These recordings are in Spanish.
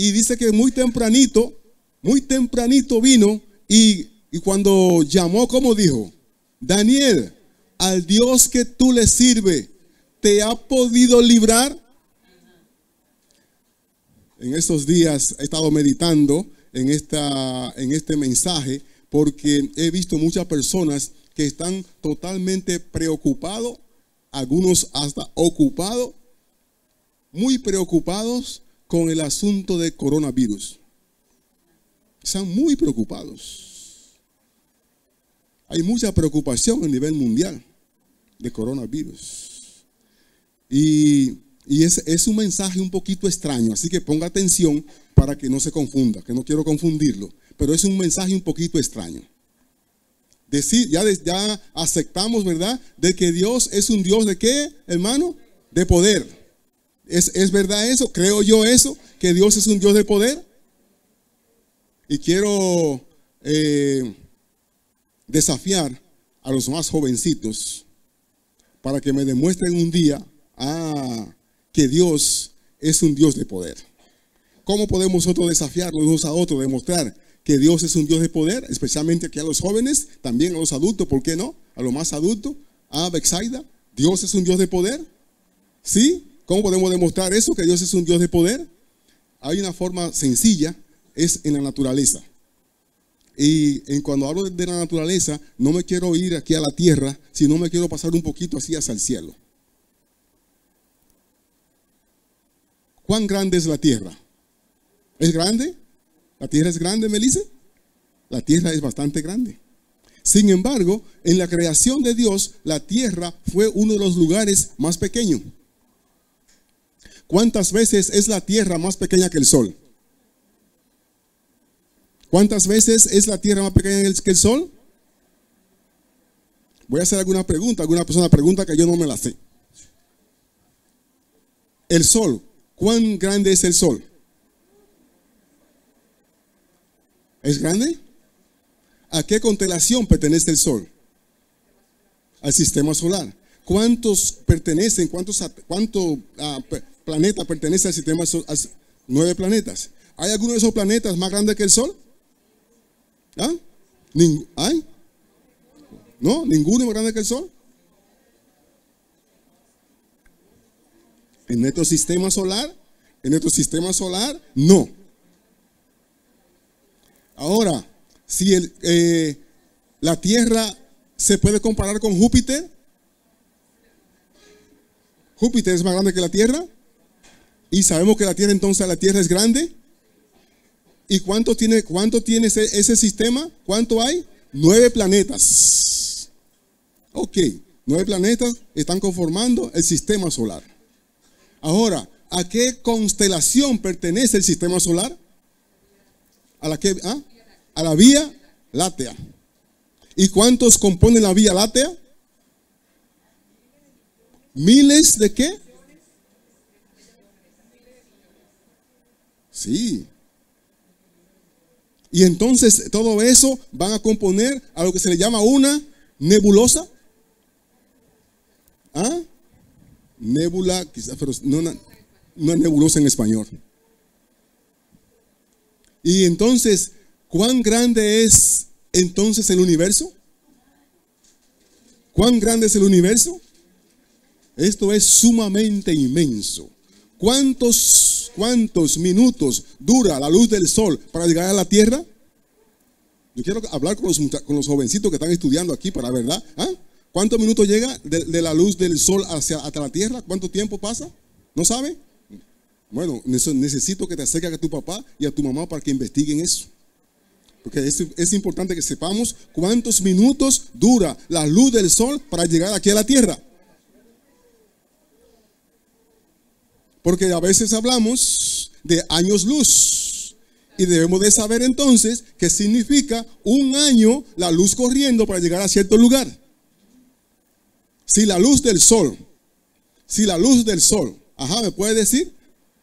y dice que muy tempranito vino y cuando llamó, como dijo, Daniel, al Dios que tú le sirves, ¿te ha podido librar? En estos días he estado meditando en este mensaje porque he visto muchas personas que están totalmente preocupados, algunos hasta ocupados, muy preocupados con el asunto del coronavirus. Están muy preocupados. Hay mucha preocupación a nivel mundial de coronavirus. Y es un mensaje un poquito extraño, así que ponga atención para que no se confunda, que no quiero confundirlo, pero es un mensaje un poquito extraño. Decir, ya aceptamos, ¿verdad?, de que Dios es un Dios ¿de qué, hermano? De poder. ¿Es verdad eso? ¿Creo yo eso? ¿Que Dios es un Dios de poder? Y quiero desafiar a los más jovencitos para que me demuestren un día que Dios es un Dios de poder. ¿Cómo podemos nosotros desafiarnos unos a otros, demostrar que Dios es un Dios de poder? Especialmente aquí a los jóvenes, también a los adultos, ¿por qué no? A los más adultos, Bexaida, ¿Dios es un Dios de poder? ¿Sí? ¿Cómo podemos demostrar eso, que Dios es un Dios de poder? Hay una forma sencilla, es en la naturaleza. Y cuando hablo de la naturaleza, no me quiero ir aquí a la tierra, sino me quiero pasar un poquito así hacia el cielo. ¿Cuán grande es la tierra? ¿Es grande? ¿La tierra es grande, Melissa? La tierra es bastante grande. Sin embargo, en la creación de Dios, la tierra fue uno de los lugares más pequeños. ¿Cuántas veces es la tierra más pequeña que el sol? ¿Cuántas veces es la tierra más pequeña que el sol? Voy a hacer alguna pregunta. Alguna persona pregunta que yo no me la sé. El sol, ¿cuán grande es el sol? ¿Es grande? ¿A qué constelación pertenece el sol? Al sistema solar. ¿Cuántos pertenecen? ¿Cuántos planetas pertenecen al sistema solar? 9 planetas. ¿Hay alguno de esos planetas más grande que el sol? ¿Hay? ¿No? ¿Ninguno más grande que el sol? ¿En nuestro sistema solar? No. Ahora, si la Tierra se puede comparar con Júpiter. Júpiter es más grande que la Tierra. Y sabemos que la Tierra es grande. ¿Y cuánto tiene ese sistema? ¿Cuánto hay? 9 planetas. Ok, 9 planetas están conformando el sistema solar. Ahora, ¿a qué constelación pertenece el sistema solar? ¿A la Vía Láctea? ¿Y cuántos componen la Vía Láctea? ¿Miles de qué? Sí. Y entonces todo eso van a componer a lo que se le llama una nebulosa. Nebula, quizás, pero no es nebulosa en español. Y entonces, ¿cuán grande es entonces el universo? ¿Cuán grande es el universo? Esto es sumamente inmenso. ¿Cuántos minutos dura la luz del sol para llegar a la Tierra? Yo quiero hablar con los jovencitos que están estudiando aquí para verdad. ¿Cuántos minutos llega de la luz del sol hasta la Tierra? ¿Cuánto tiempo pasa? ¿No sabe? Bueno, necesito que te acerques a tu papá y a tu mamá para que investiguen eso. Porque es importante que sepamos cuántos minutos dura la luz del sol para llegar aquí a la Tierra. Porque a veces hablamos de años luz. Y debemos de saber entonces qué significa un año la luz corriendo para llegar a cierto lugar. Si la luz del sol, ¿me puede decir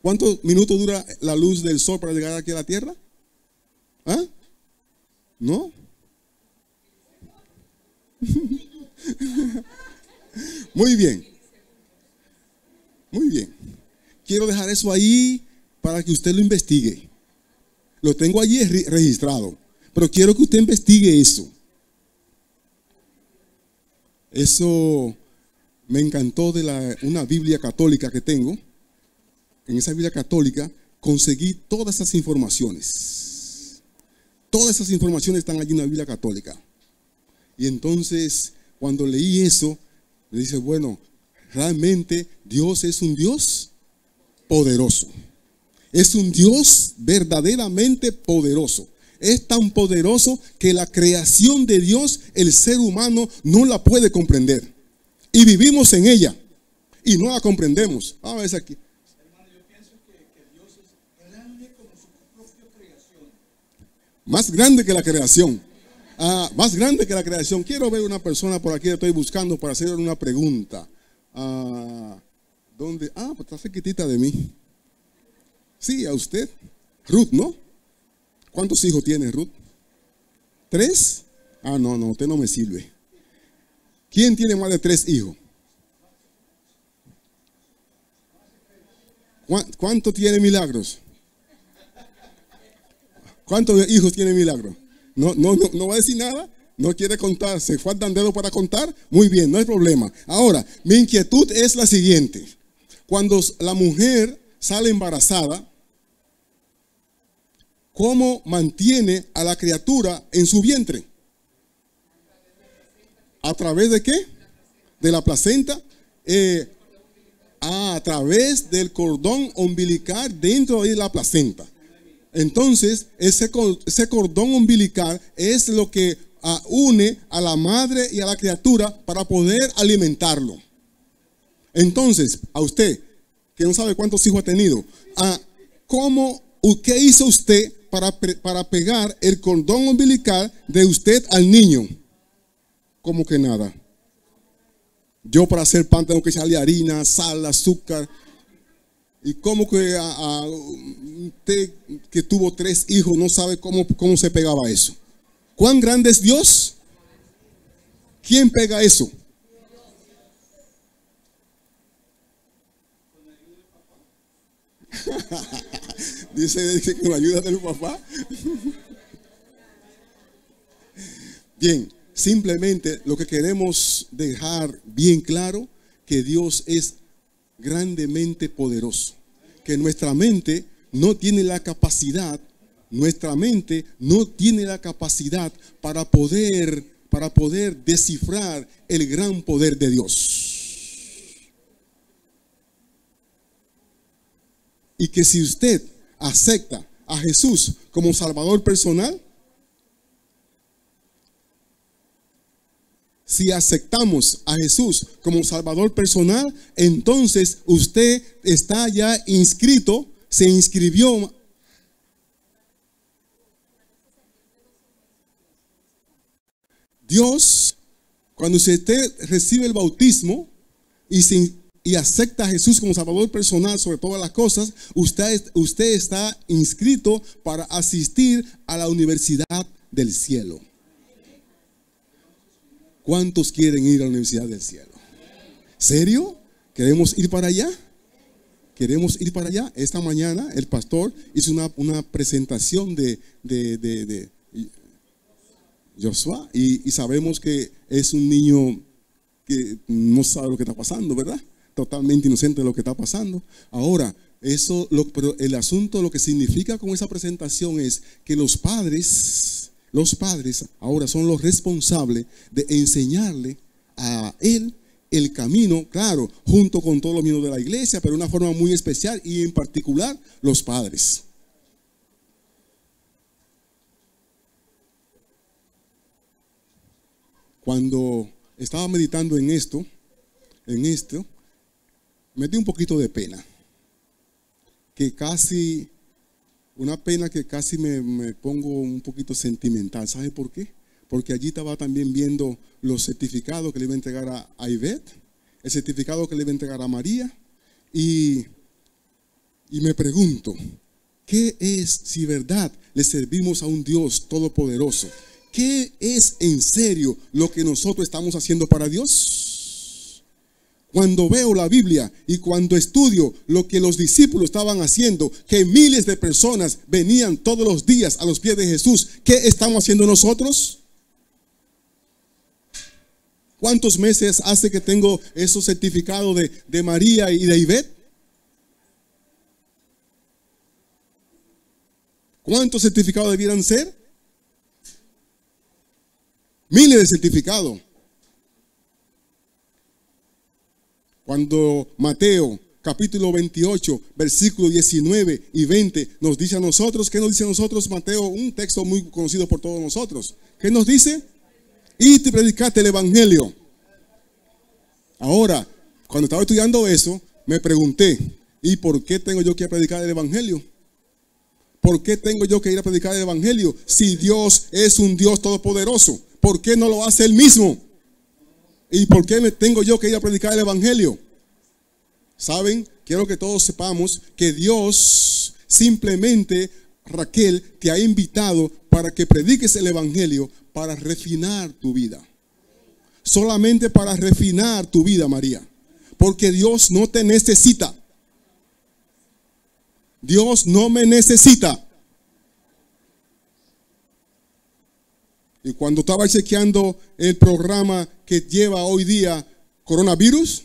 cuántos minutos dura la luz del sol para llegar aquí a la Tierra? ¿No? Muy bien. Quiero dejar eso ahí para que usted lo investigue. Lo tengo allí registrado, pero quiero que usted investigue eso. Eso me encantó de una Biblia católica que tengo. En esa Biblia católica conseguí todas esas informaciones. Todas esas informaciones están allí en la Biblia católica. Y entonces, cuando leí eso, me dice, bueno, realmente Dios es un Dios poderoso. Es un Dios verdaderamente poderoso. Es tan poderoso que la creación de Dios, el ser humano no la puede comprender. Y vivimos en ella y no la comprendemos. A ver aquí. Hermano, yo pienso que Dios es grande como su propia creación. Más grande que la creación. Más grande que la creación. Quiero ver una persona por aquí, estoy buscando para hacer una pregunta. ¿Dónde? Pues está cerquitita de mí. Sí, a usted. Ruth, ¿no? ¿Cuántos hijos tiene Ruth? ¿3? No, usted no me sirve. ¿Quién tiene más de 3 hijos? ¿Cuánto tiene Milagros? ¿Cuántos hijos tiene Milagros? No va a decir nada. No quiere contar. ¿Se faltan dedos para contar? Muy bien, no hay problema. Ahora, mi inquietud es la siguiente. Cuando la mujer sale embarazada, ¿cómo mantiene a la criatura en su vientre? ¿A través de qué? De la placenta. A través del cordón umbilical dentro de la placenta. Entonces, ese cordón umbilical es lo que une a la madre y a la criatura para poder alimentarlo. Entonces, a usted, que no sabe cuántos hijos ha tenido, ¿qué hizo usted para pegar el cordón umbilical de usted al niño? Como que nada. Yo para hacer pan tengo que echarle harina, sal, azúcar. Y como que usted que tuvo 3 hijos no sabe cómo se pegaba eso. ¿Cuán grande es Dios? ¿Quién pega eso? dice que con la ayuda del papá. Bien, simplemente lo que queremos dejar bien claro, que Dios es grandemente poderoso, que nuestra mente no tiene la capacidad, para poder descifrar el gran poder de Dios. Y que si usted acepta a Jesús como Salvador personal, si aceptamos a Jesús como Salvador personal, entonces usted está ya inscrito, se inscribió. Dios, cuando usted recibe el bautismo y acepta a Jesús como Salvador personal sobre todas las cosas, usted está inscrito para asistir a la universidad del cielo. ¿Cuántos quieren ir a la universidad del cielo? ¿Serio? ¿Queremos ir para allá? ¿Queremos ir para allá? Esta mañana el pastor hizo una presentación de Joshua y sabemos que es un niño que no sabe lo que está pasando, ¿verdad? Totalmente inocente de lo que está pasando. Ahora, pero el asunto, lo que significa con esa presentación es que los padres ahora son los responsables de enseñarle a él el camino, claro, junto con todos los miembros de la iglesia, pero de una forma muy especial y en particular los padres. Cuando estaba meditando en esto, me dio un poquito de pena. Una pena que casi me pongo un poquito sentimental. ¿Sabe por qué? Porque allí estaba también viendo los certificados que le iba a entregar a Ivette, el certificado que le iba a entregar a María, y me pregunto, ¿qué es si verdad le servimos a un Dios todopoderoso? ¿Qué es en serio lo que nosotros estamos haciendo para Dios? Cuando veo la Biblia y cuando estudio lo que los discípulos estaban haciendo, que miles de personas venían todos los días a los pies de Jesús, ¿qué estamos haciendo nosotros? ¿Cuántos meses hace que tengo esos certificados de María y de Ivette? ¿Cuántos certificados debieran ser? Miles de certificados. Cuando Mateo capítulo 28, versículos 19 y 20 nos dice a nosotros, ¿qué nos dice a nosotros Mateo? Un texto muy conocido por todos nosotros. ¿Qué nos dice? Y te predicaste el evangelio. Ahora, cuando estaba estudiando eso, me pregunté, ¿y por qué tengo yo que ir a predicar el evangelio? ¿Por qué tengo yo que ir a predicar el evangelio? Si Dios es un Dios todopoderoso, ¿por qué no lo hace Él mismo? ¿Y por qué me tengo yo que ir a predicar el evangelio? ¿Saben? Quiero que todos sepamos que Dios simplemente, Raquel, te ha invitado para que prediques el evangelio para refinar tu vida. Solamente para refinar tu vida, María. Porque Dios no te necesita. Dios no me necesita. Y cuando estaba chequeando el programa que lleva hoy día coronavirus,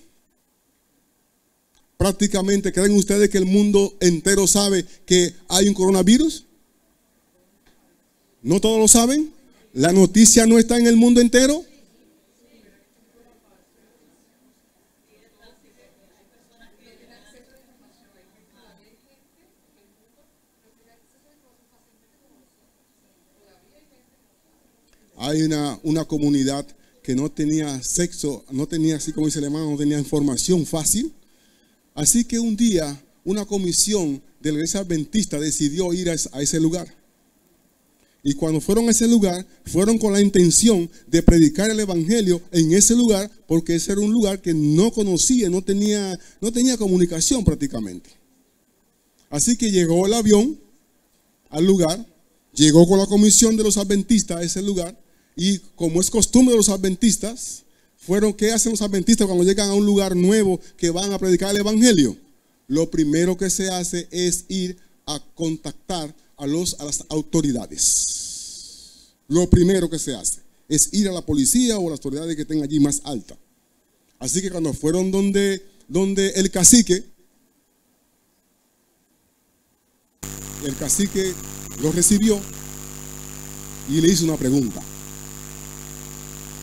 prácticamente, ¿creen ustedes que el mundo entero sabe que hay un coronavirus? ¿No todos lo saben? ¿La noticia no está en el mundo entero? Hay una comunidad que no tenía sexo, no tenía, así como dice el hermano, no tenía información fácil. Así que un día una comisión de la iglesia adventista decidió ir a ese lugar. Y cuando fueron a ese lugar, fueron con la intención de predicar el evangelio en ese lugar, porque ese era un lugar que no conocía, no tenía comunicación prácticamente. Así que llegó el avión al lugar, llegó con la comisión de los adventistas a ese lugar. Y como es costumbre de los adventistas, ¿qué hacen los adventistas cuando llegan a un lugar nuevo que van a predicar el evangelio? Lo primero que se hace es ir a contactar a las autoridades. Lo primero que se hace es ir a la policía o a las autoridades que estén allí más altas. Así que cuando fueron donde el cacique lo recibió y le hizo una pregunta.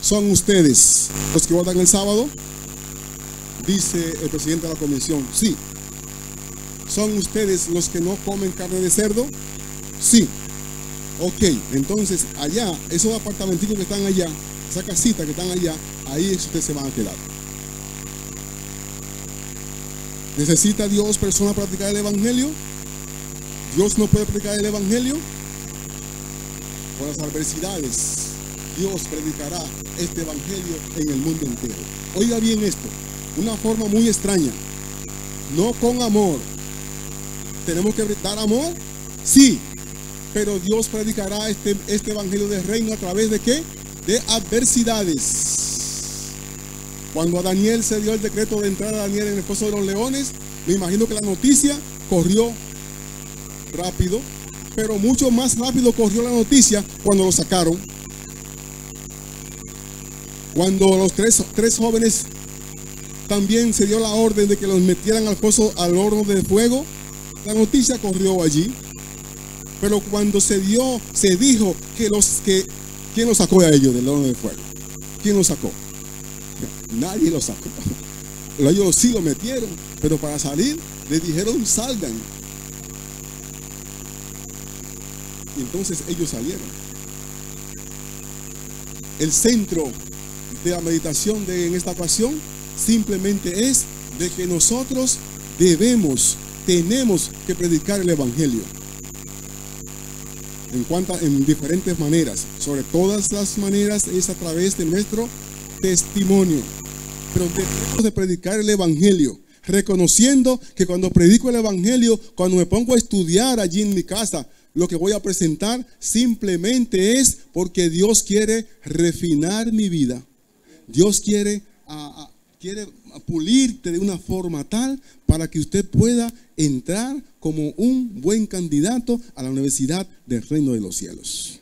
¿Son ustedes los que votan el sábado? Dice el presidente de la comisión, sí. ¿Son ustedes los que no comen carne de cerdo? Sí. Ok, entonces allá, esos apartamentitos que están allá, esa casita que están allá, ahí ustedes se van a quedar. ¿Necesita Dios personas para predicar el evangelio? ¿Dios no puede predicar el evangelio? Por las adversidades, Dios predicará este evangelio en el mundo entero. Oiga bien esto, una forma muy extraña, no con amor. ¿Tenemos que dar amor? Sí, pero Dios predicará este evangelio del reino a través de ¿qué? De adversidades. Cuando a Daniel se dio el decreto de entrar a Daniel en el foso de los leones, me imagino que la noticia corrió rápido, pero mucho más rápido corrió la noticia cuando lo sacaron. Cuando los tres jóvenes también se dio la orden de que los metieran al foso, al horno de fuego, la noticia corrió allí. Pero cuando se dijo ¿quién los sacó a ellos del horno de fuego? ¿Quién los sacó? Nadie los sacó. Ellos sí lo metieron, pero para salir les dijeron salgan. Y entonces ellos salieron. El centro de la meditación en esta ocasión simplemente es de que nosotros tenemos que predicar el evangelio en diferentes maneras. Sobre todas las maneras es a través de nuestro testimonio, pero debemos de predicar el evangelio, reconociendo que cuando predico el evangelio, cuando me pongo a estudiar allí en mi casa, lo que voy a presentar simplemente es porque Dios quiere refinar mi vida. Dios quiere quiere pulirte de una forma tal para que usted pueda entrar como un buen candidato a la universidad del reino de los cielos.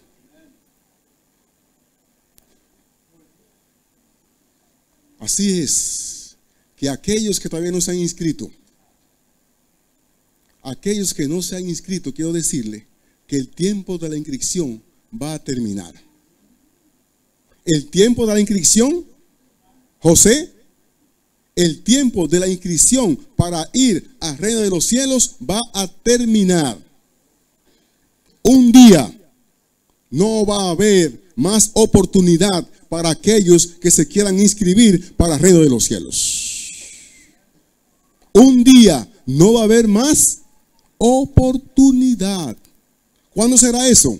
Así es, que aquellos que todavía no se han inscrito, quiero decirle que el tiempo de la inscripción va a terminar. El tiempo de la inscripción, José, el tiempo de la inscripción para ir al reino de los cielos va a terminar. Un día no va a haber más oportunidad para aquellos que se quieran inscribir para el reino de los cielos. Un día no va a haber más oportunidad. ¿Cuándo será eso?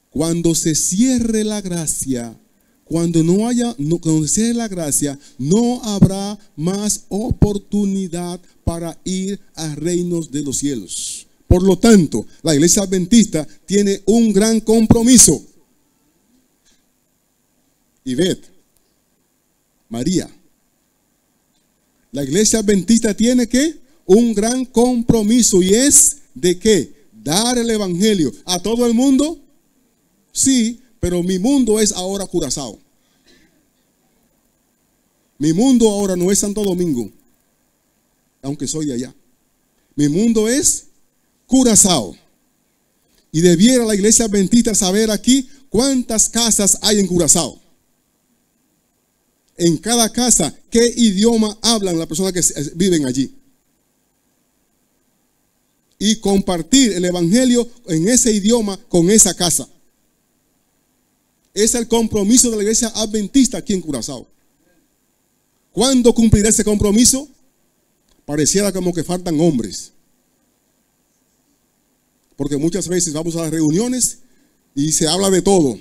Cuando se cierre la gracia. Cuando se cierre la gracia, no habrá más oportunidad para ir a reinos de los cielos. Por lo tanto, la iglesia adventista tiene un gran compromiso. Ivette, María, la iglesia adventista tiene ¿qué? Un gran compromiso, y es de ¿qué? Dar el evangelio a todo el mundo. Sí, pero mi mundo es ahora Curazao. Mi mundo ahora no es Santo Domingo, aunque soy de allá. Mi mundo es Curazao. Y debiera la iglesia adventista saber aquí cuántas casas hay en Curazao. En cada casa, ¿qué idioma hablan las personas que viven allí? Y compartir el evangelio en ese idioma con esa casa. Es el compromiso de la iglesia adventista aquí en Curazao. ¿Cuándo cumplirá ese compromiso? Pareciera como que faltan hombres. Porque muchas veces vamos a las reuniones y se habla de todo,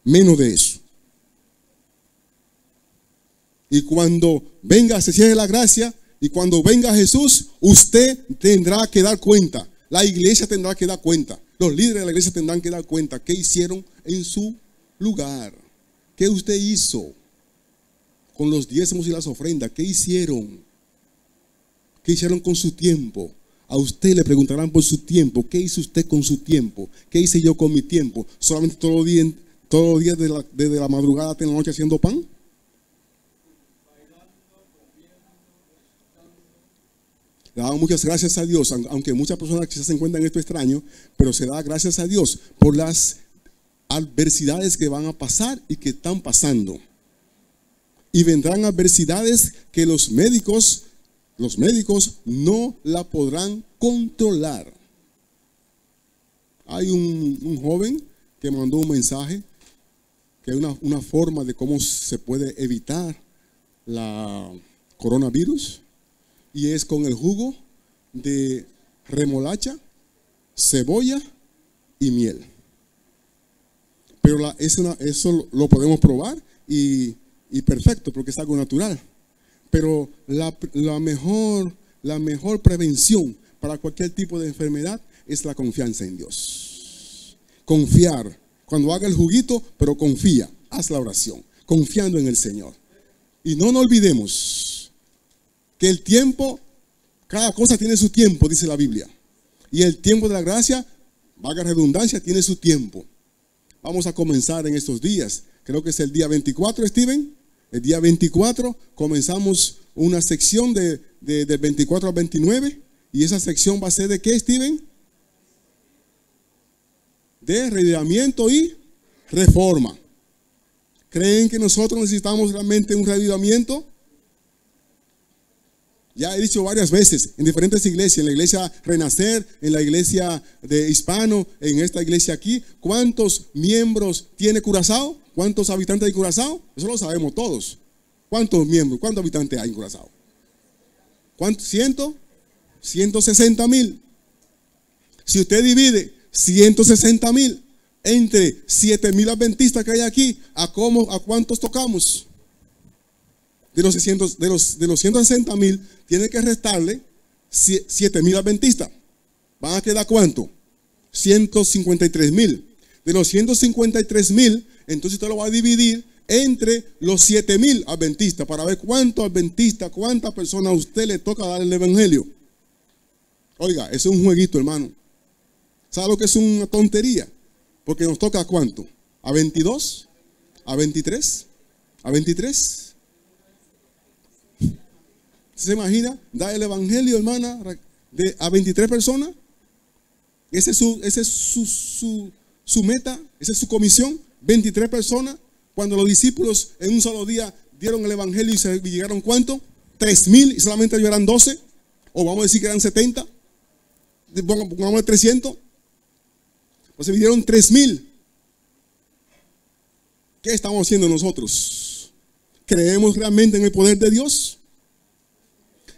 menos de eso. Y cuando venga, se cierre la gracia, y cuando venga Jesús, usted tendrá que dar cuenta. La iglesia tendrá que dar cuenta. Los líderes de la iglesia tendrán que dar cuenta qué hicieron en su lugar. ¿Qué usted hizo con los diezmos y las ofrendas? ¿Qué hicieron? ¿Qué hicieron con su tiempo? A usted le preguntarán por su tiempo. ¿Qué hizo usted con su tiempo? ¿Qué hice yo con mi tiempo? ¿Solamente todos los días desde la madrugada hasta la noche haciendo pan? Le damos muchas gracias a Dios, aunque muchas personas quizás se encuentran en esto extraño, pero se da gracias a Dios por las adversidades que van a pasar y que están pasando. Y vendrán adversidades que los médicos no la podrán controlar. Hay un joven que mandó un mensaje que hay una forma de cómo se puede evitar la coronavirus. Y es con el jugo de remolacha, cebolla y miel. Pero eso lo podemos probar y perfecto, porque es algo natural. Pero la mejor prevención para cualquier tipo de enfermedad es la confianza en Dios. Confiar. Cuando haga el juguito, pero confía. Haz la oración, confiando en el Señor. Y no nos olvidemos que el tiempo, cada cosa tiene su tiempo, dice la Biblia. Y el tiempo de la gracia, valga redundancia, tiene su tiempo. Vamos a comenzar en estos días. Creo que es el día 24, Steven. El día 24 comenzamos una sección del 24 al 29. Y esa sección va a ser ¿de qué, Steven? De reavivamiento y reforma. ¿Creen que nosotros necesitamos realmente un reavivamiento? Ya he dicho varias veces en diferentes iglesias, en la iglesia Renacer, en la iglesia de Hispano, en esta iglesia aquí, ¿cuántos miembros tiene Curazao? ¿Cuántos habitantes hay en Curazao? Eso lo sabemos todos. ¿Cuántos miembros? ¿Cuántos habitantes hay en Curazao? ¿Cuántos? ¿100? 160,000. Si usted divide 160,000 entre 7,000 adventistas que hay aquí, ¿a cuántos tocamos? De los 160,000, tiene que restarle 7,000 adventistas. ¿Van a quedar cuánto? 153,000. De los 153,000, entonces usted lo va a dividir entre los 7,000 adventistas para ver cuántos adventistas, cuántas personas a usted le toca dar el evangelio. Oiga, eso es un jueguito, hermano. ¿Sabe lo que es una tontería? Porque nos toca ¿a cuánto? ¿A 22? ¿A 23? ¿A 23? ¿Se imagina dar el evangelio, hermana, a 23 personas? Esa es su meta, esa es su comisión. 23 personas. Cuando los discípulos en un solo día dieron el evangelio y se llegaron ¿cuánto? 3,000 y solamente ellos eran 12. O vamos a decir que eran 70. Pongamos 300. Pues se dieron 3,000. ¿Qué estamos haciendo nosotros? ¿Creemos realmente en el poder de Dios?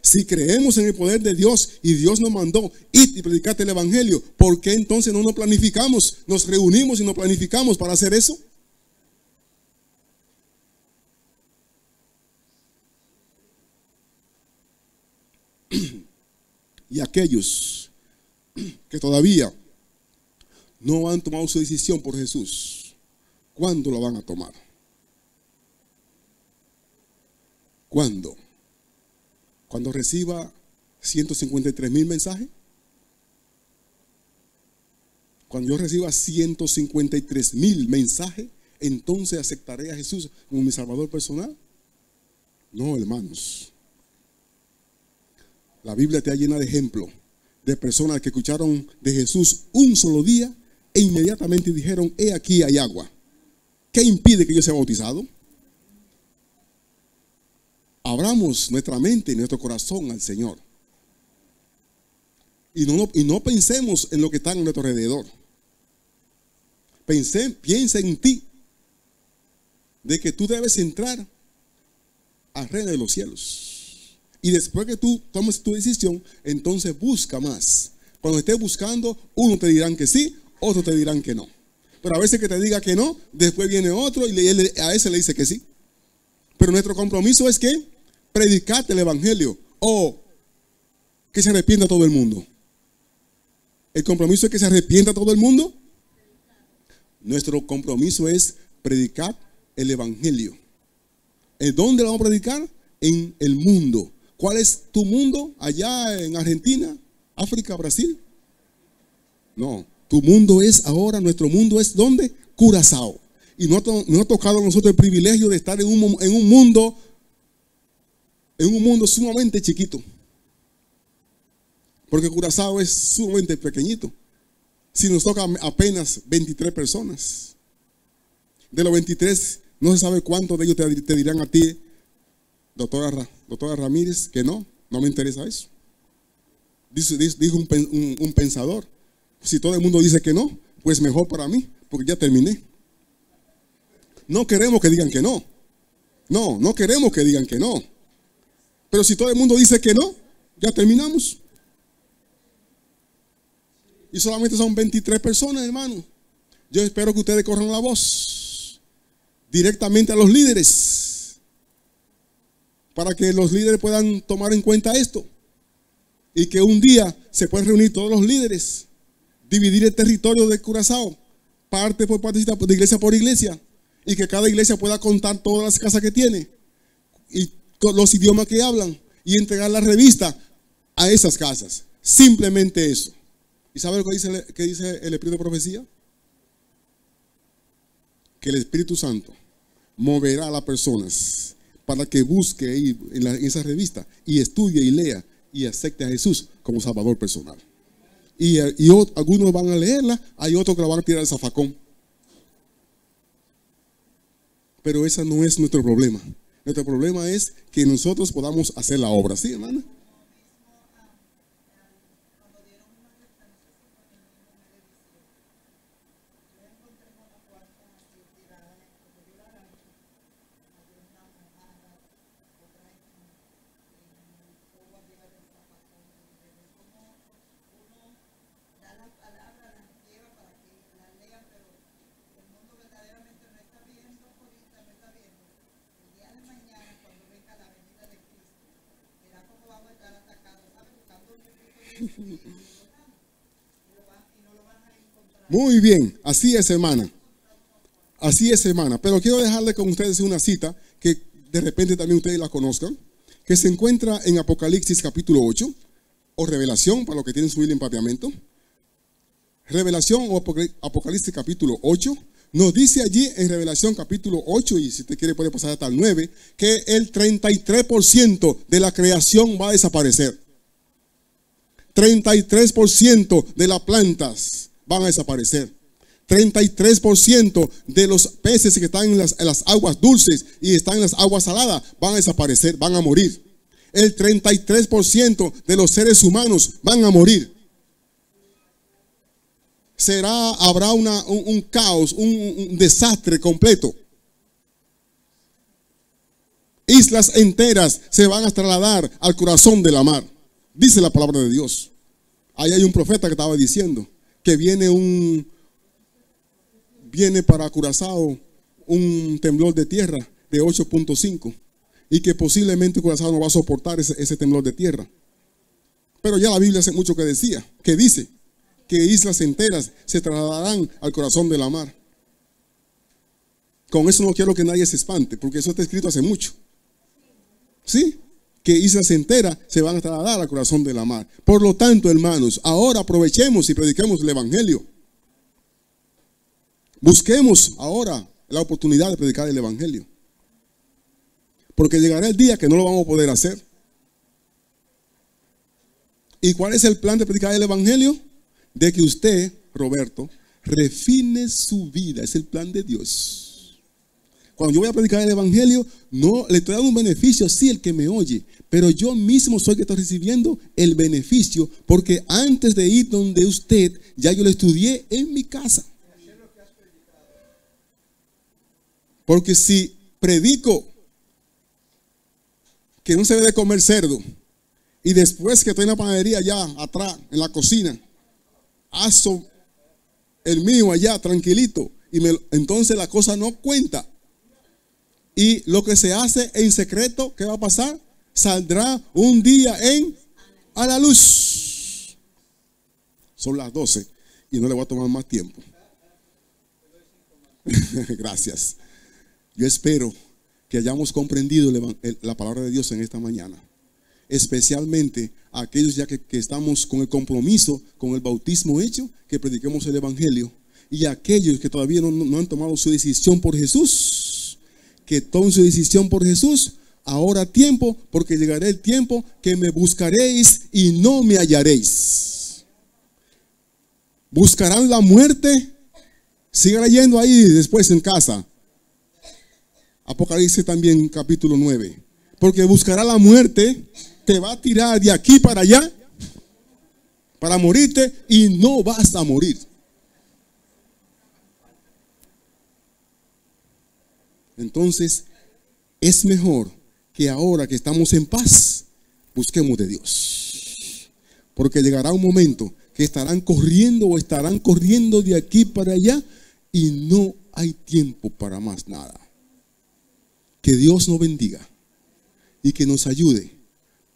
Si creemos en el poder de Dios y Dios nos mandó ir y predicar el evangelio, ¿por qué entonces no nos planificamos? Nos reunimos y nos planificamos para hacer eso. Y aquellos que todavía no han tomado su decisión por Jesús, ¿cuándo lo van a tomar? ¿Cuándo? Cuando reciba 153,000 mensajes. Cuando yo reciba 153,000 mensajes, entonces aceptaré a Jesús como mi Salvador personal. No, hermanos. La Biblia está llena de ejemplos de personas que escucharon de Jesús un solo día e inmediatamente dijeron: he aquí hay agua. ¿Qué impide que yo sea bautizado? Abramos nuestra mente y nuestro corazón al Señor. Y no pensemos en lo que está en nuestro alrededor. Piensa en ti, de que tú debes entrar al reino de los cielos. Y después que tú tomes tu decisión, entonces busca más. Cuando estés buscando, uno te dirán que sí, otros te dirán que no. Pero a veces que te diga que no, después viene otro y a ese le dice que sí. Pero nuestro compromiso es que predicarte el evangelio o que se arrepienta todo el mundo. El compromiso es que se arrepienta todo el mundo. Nuestro compromiso es predicar el evangelio. ¿En dónde lo vamos a predicar? En el mundo. ¿Cuál es tu mundo? Allá en Argentina, África, Brasil. No, tu mundo es ahora, nuestro mundo es ¿dónde? Curazao. Y no ha tocado a nosotros el privilegio de estar en un mundo sumamente chiquito. Porque Curazao es sumamente pequeñito. Si nos toca apenas 23 personas. De los 23, no se sabe cuántos de ellos te dirán a ti, doctora Ramírez, que no me interesa eso. Dijo un pensador: si todo el mundo dice que no, pues mejor para mí, porque ya terminé. No queremos que digan que no. No queremos que digan que no. Pero si todo el mundo dice que no, ya terminamos. Y solamente son 23 personas, hermano. Yo espero que ustedes corran la voz directamente a los líderes, para que los líderes puedan tomar en cuenta esto. Y que un día se puedan reunir todos los líderes, dividir el territorio de Curazao, parte por parte, de iglesia por iglesia. Y que cada iglesia pueda contar todas las casas que tiene y los idiomas que hablan, y entregar la revista a esas casas. Simplemente eso. ¿Y sabe lo que dice el Espíritu de profecía? Que el Espíritu Santo moverá a las personas para que busque ir en esa revista y estudie y lea y acepte a Jesús como Salvador personal. Y algunos van a leerla, hay otros que la van a tirar al zafacón. Pero ese no es nuestro problema. Nuestro problema es que nosotros podamos hacer la obra. ¿Sí, hermana? Muy bien, así es, hermana. Así es, hermana. Pero quiero dejarle con ustedes una cita que de repente también ustedes la conozcan, que se encuentra en Apocalipsis capítulo 8, o Revelación, para los que tienen su Biblia en papiamento. Revelación o Apocalipsis capítulo 8. Nos dice allí en Revelación capítulo 8, y si usted quiere puede pasar hasta el 9, que el 33% de la creación va a desaparecer. 33% de las plantas van a desaparecer. 33% de los peces que están en las aguas dulces y están en las aguas saladas van a desaparecer, van a morir. El 33% de los seres humanos van a morir. Habrá un caos, un desastre completo. Islas enteras se van a trasladar al corazón de la mar. Dice la palabra de Dios. Ahí hay un profeta que estaba diciendo que viene para Curazao un temblor de tierra de 8.5 y que posiblemente Curazao no va a soportar ese temblor de tierra. Pero ya la Biblia hace mucho que dice que islas enteras se trasladarán al corazón de la mar. Con eso no quiero que nadie se espante, porque eso está escrito hace mucho. ¿Sí? Que islas enteras se van a trasladar al corazón de la mar. Por lo tanto, hermanos, ahora aprovechemos y prediquemos el Evangelio. Busquemos ahora la oportunidad de predicar el Evangelio. Porque llegará el día que no lo vamos a poder hacer. ¿Y cuál es el plan de predicar el Evangelio? De que usted, Roberto, refine su vida. Es el plan de Dios. Cuando yo voy a predicar el Evangelio, no le estoy dando un beneficio, sí, el que me oye, pero yo mismo soy el que estoy recibiendo el beneficio, porque antes de ir donde usted, ya yo lo estudié en mi casa. Porque si predico que no se debe comer cerdo, y después que estoy en la panadería allá atrás, en la cocina, aso el mío allá tranquilito, entonces la cosa no cuenta. Y lo que se hace en secreto, ¿qué va a pasar? Saldrá un día a la luz. Son las 12 y no le voy a tomar más tiempo. Gracias. Yo espero que hayamos comprendido la palabra de Dios en esta mañana. Especialmente a aquellos ya que estamos con el compromiso, con el bautismo hecho, que prediquemos el Evangelio. Y a aquellos que todavía no han tomado su decisión por Jesús, que tomen su decisión por Jesús. Ahora tiempo, porque llegará el tiempo que me buscaréis y no me hallaréis. Buscarán la muerte. Siga leyendo ahí después en casa. Apocalipsis también capítulo 9. Porque buscará la muerte, te va a tirar de aquí para allá para morirte y no vas a morir. Entonces, es mejor que ahora que estamos en paz, busquemos de Dios. Porque llegará un momento que estarán corriendo de aquí para allá y no hay tiempo para más nada. Que Dios nos bendiga y que nos ayude.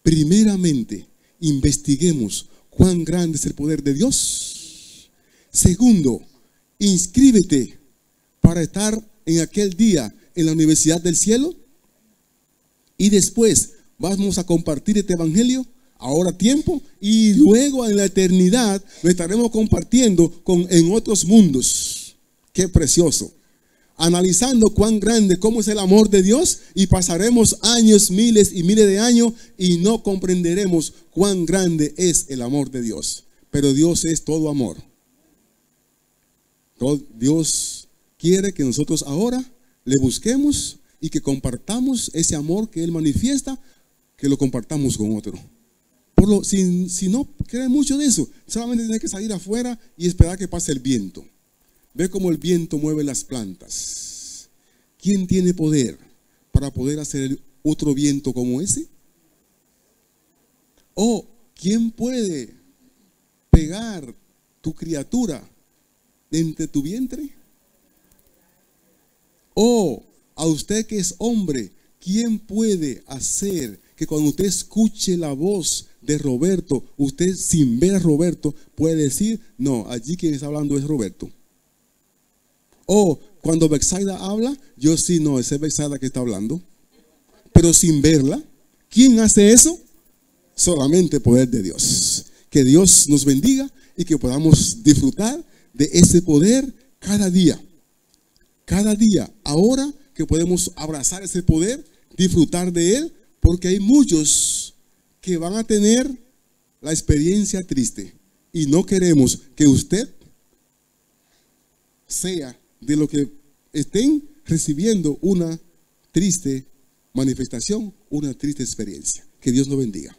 Primeramente, investiguemos cuán grande es el poder de Dios. Segundo, inscríbete para estar en aquel día en la Universidad del Cielo. Y después vamos a compartir este Evangelio, ahora tiempo, y luego en la eternidad lo estaremos compartiendo en otros mundos. Qué precioso. Analizando cuán grande, cómo es el amor de Dios, y pasaremos años, miles y miles de años y no comprenderemos cuán grande es el amor de Dios. Pero Dios es todo amor. Dios quiere que nosotros ahora le busquemos y que compartamos ese amor que Él manifiesta, que lo compartamos con otro. Si no cree mucho de eso, solamente tiene que salir afuera y esperar que pase el viento. Ve cómo el viento mueve las plantas. ¿Quién tiene poder para poder hacer otro viento como ese? ¿O quién puede pegar tu criatura entre tu vientre? ¿O a usted que es hombre, quién puede hacer que cuando usted escuche la voz de Roberto, usted sin ver a Roberto puede decir, no, allí quien está hablando es Roberto? Oh, cuando Betsaida habla, yo sí, no, ese es Betsaida que está hablando. Pero sin verla, ¿quién hace eso? Solamente el poder de Dios. Que Dios nos bendiga y que podamos disfrutar de ese poder cada día. Cada día. Ahora que podemos abrazar ese poder, disfrutar de él, porque hay muchos que van a tener la experiencia triste. Y no queremos que usted sea de lo que estén recibiendo una triste manifestación, una triste experiencia. Que Dios nos bendiga.